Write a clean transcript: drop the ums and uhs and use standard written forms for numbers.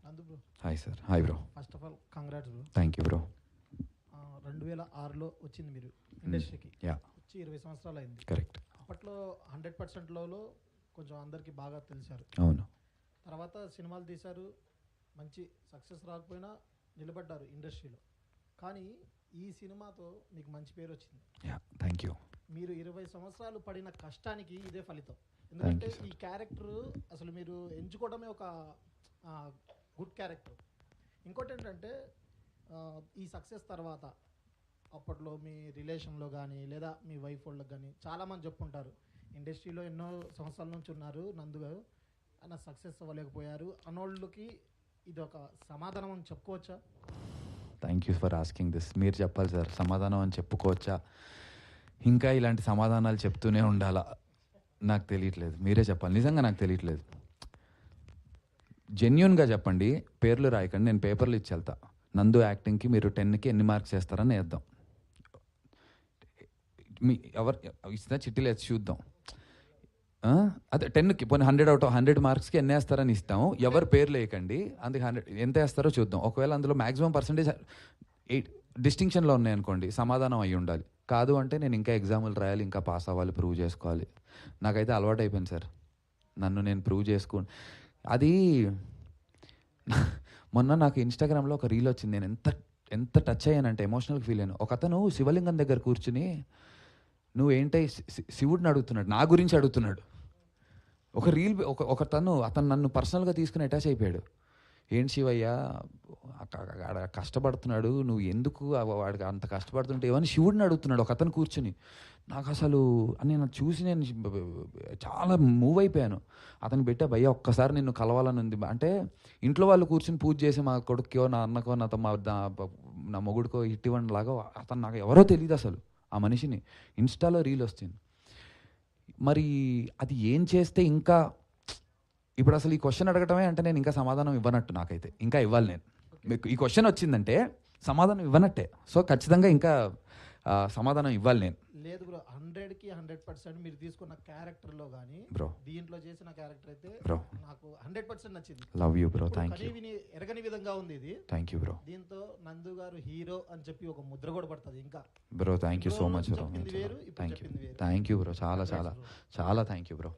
నందు bro. Hi sir. Hi bro. First of all congrats bro. Thank you bro. 2006లో వచ్చింది మీరు ఇండస్ట్రీకి. యా, వచ్చి 20 సంవత్సరాలు అయింది. కరెక్ట్. అప్పట్లో 100%లో కొంచెం అందరికీ బాగా తెలిసారు. అవును. తర్వాత సినిమాలు తీశారు, మంచి సక్సెస్ రాకపోయినా నిలబడ్డారు ఇండస్ట్రీలో. కానీ ఈ సినిమాతో మీకు మంచి పేరు వచ్చింది. Yeah, thank you. మీరు 20 సంవత్సరాలు పడిన కష్టానికి ఇదే ఫలితం. ఎందుకంటే you, ఈ క్యారెక్టర్ అసలు మీరు ఎంచుకోవడమే ఒక గుడ్ క్యారెక్టర్. ఇంకోటి ఏంటంటే ఈ సక్సెస్ తర్వాత అప్పట్లో మీ రిలేషన్లో కానీ లేదా మీ వైఫ్ వాళ్ళకి కానీ చాలామంది చెప్పుకుంటారు, ఇండస్ట్రీలో ఎన్నో సంవత్సరాల నుంచి ఉన్నారు నందు గారు, ఆయన సక్సెస్ అవ్వలేకపోయారు అన్నోళ్ళకి ఇది ఒక సమాధానం అని చెప్పుకోవచ్చా? Thank you for asking this. మీరు చెప్పాలి సార్, సమాధానం అని చెప్పుకోవచ్చా? ఇంకా ఇలాంటి సమాధానాలు చెప్తూనే ఉండాలా? నాకు తెలియట్లేదు, మీరే చెప్పాలి. నిజంగా నాకు తెలియట్లేదు. జెన్యున్గా చెప్పండి, పేర్లు రాయకండి. నేను పేపర్లు ఇచ్చి వెళ్తా. నందు యాక్టింగ్కి మీరు 10కి ఎన్ని మార్క్స్ వేస్తారని వేద్దాం. మీ ఎవరు ఇచ్చినా చిట్టీలు వేసి చూద్దాం. అదే 10కి పోనీ 100 అవుట్ 100 మార్క్స్కి ఎన్ని వేస్తారని ఇస్తాము. ఎవరు పేర్లు వేయకండి, అందుకే 100 ఎంత వేస్తారో చూద్దాం. ఒకవేళ అందులో మ్యాక్సిమం పర్సంటేజ్ 8 డిస్టింక్షన్లో ఉన్నాయనుకోండి, సమాధానం అయ్యి ఉండాలి. కాదు అంటే నేను ఇంకా ఎగ్జాములు రాయాలి, ఇంకా పాస్ అవ్వాలి, ప్రూవ్ చేసుకోవాలి. నాకైతే అలవాటు అయిపోయింది సార్, నన్ను నేను ప్రూవ్ చేసుకోండి. అది మొన్న నాకు ఇన్స్టాగ్రామ్లో ఒక రీల్ వచ్చింది. నేను ఎంత టచ్ అయ్యానంటే ఎమోషనల్గా ఫీల్ అయ్యాను. ఒక అతను శివలింగం దగ్గర కూర్చుని నువ్వేంటై శివుడిని అడుగుతున్నాడు, నా గురించి అడుగుతున్నాడు. ఒక రీల్ అతను నన్ను పర్సనల్గా తీసుకుని అటాచ్ అయిపోయాడు. ఏంటి శివయ్య కష్టపడుతున్నాడు, నువ్వు ఎందుకు వాడికి అంత కష్టపడుతుంటే ఏమని శివుడిని అడుగుతున్నాడు ఒక అతను కూర్చుని. నాకు అసలు నేను చూసి నేను చాలా మూవ్ అయిపోయాను. అతను పెట్టా, భయ్య ఒక్కసారి నిన్ను కలవాలని ఉంది అంటే. ఇంట్లో వాళ్ళు కూర్చుని పూజ చేసి మా కొడుకో నా అన్నకో నా మొగుడికో హిట్ ఇవ్వండి లాగా అతను నాకు ఎవరో తెలియదు అసలు. ఆ మనిషిని ఇన్స్టాలో రీల్ వస్తుంది. మరి అది ఏం చేస్తే ఇంకా ఇప్పుడు అసలు ఈ క్వశ్చన్ అడగటమే అంటే నేను ఇంకా సమాధానం ఇవ్వనట్టు. నాకైతే ఇంకా ఇవ్వాలి. నేను మీకు ఈ క్వశ్చన్ వచ్చిందంటే సమాధానం ఇవ్వనట్టే. సో ఖచ్చితంగా ఇంకా సమాధానం ఇవ్వాలి నేను. లేదు బ్రో, 100కి 100% మీరు తీసుకున్న క్యారెక్టర్లో కానీ బ్రో, దీంట్లో చేసిన క్యారెక్టర్ అయితే బ్రో నాకు 100% నచ్చింది. Love you bro. Thank you. ఎరగని విధంగా ఉంది ఇది. Thank you bro. దీంతో నందు గారు హీరో అని చెప్పి ఒక ముద్ర కూడా పడుతుంది ఇంకా. Bro thank you so much bro. Thank you bro. చాలా చాలా చాలా థ్యాంక్ యూ బ్రో.